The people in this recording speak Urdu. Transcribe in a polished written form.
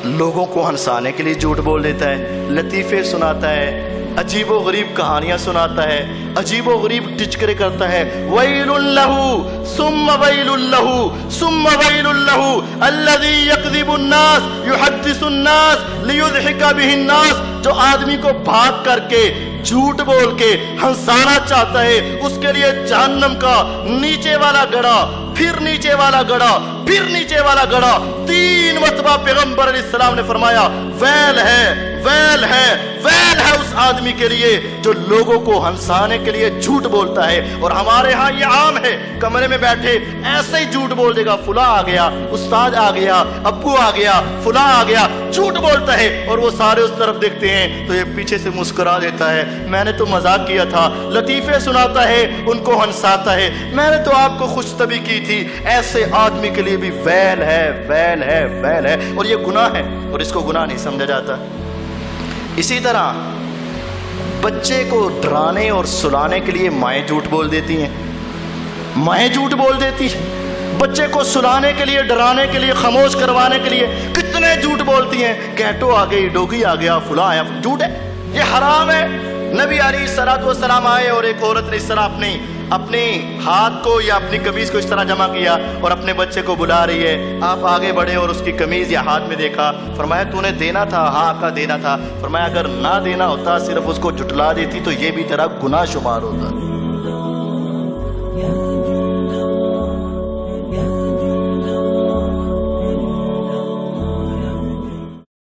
لوگوں کو ہنسانے کے لیے جھوٹ بول دیتا ہے، لطیفے سناتا ہے، عجیب و غریب کہانیاں سناتا ہے، عجیب و غریب ٹچکرے کرتا ہے۔ ویل لہ ثم ویل لہ ثم ویل لہ الذی یکذب الناس یحدث الناس لیضحک بہ الناس، جو آدمی کو بھاگ کر کے جھوٹ بول کے ہنسانا چاہتا ہے، اس کے لیے جہنم کا نیچے والا گڑھا، پھر نیچے والا گڑھا، پھر نیچے والا گڑھا۔ 3 مرتبہ پیغمبر علیہ السلام نے فرمایا ویل ہے، ویل ہے، ویل ہے اس آدمی کے لیے جو لوگوں کو ہنسانے کے لیے جھوٹ بولتا ہے۔ اور ہمارے ہاں یہ عام ہے، کمرے میں بیٹھے ایسے ہی جھوٹ بول دے گا، فلاں آ گیا، استاد آ گیا، ابو آ گیا، فلاں آ گیا، جھوٹ بولتا ہے، اور وہ سارے اس طرف دیکھتے ہیں تو یہ پیچھے سے مسکرا دیتا ہے، میں نے تو مذاق کیا تھا، لطیفے سناتا ہے، ان کو ہنساتا ہے، میں نے تو آپ کو خوش طبع کی تھی۔ ایسے آدمی کے لیے بھی ویل ہے، ویل ہے، ویل ہے، اور یہ گناہ ہے، اور اس کو گناہ نہیں سمجھا جاتا۔ اسی طرح بچے کو ڈرانے اور سلانے کے لیے مائیں جھوٹ بول دیتی ہیں، مائیں جھوٹ بول دیتی ہیں، بچے کو سلانے کے لیے، ڈرانے کے لیے، خاموش کروانے کے لیے کتنے جھوٹ بولتی ہیں، کیٹو آ گئی، ڈوگی آ گیا، فلاں آیا، جھوٹ ہے، یہ حرام ہے۔ نبی علیہ الصلوۃ والسلام آئے اور ایک عورت نے اس طرح اپنے ہاتھ کو یا اپنی قمیض کو اس طرح جمع کیا اور اپنے بچے کو بلا رہی ہے، آپ آگے بڑھے اور اس کی قمیض یا ہاتھ میں دیکھا، فرمایا تو نے دینا تھا؟ ہاں کا دینا تھا۔ فرمایا اگر نہ دینا ہوتا، صرف اس کو جھٹلا دیتی تو یہ بھی تیرا گناہ شمار ہوتا۔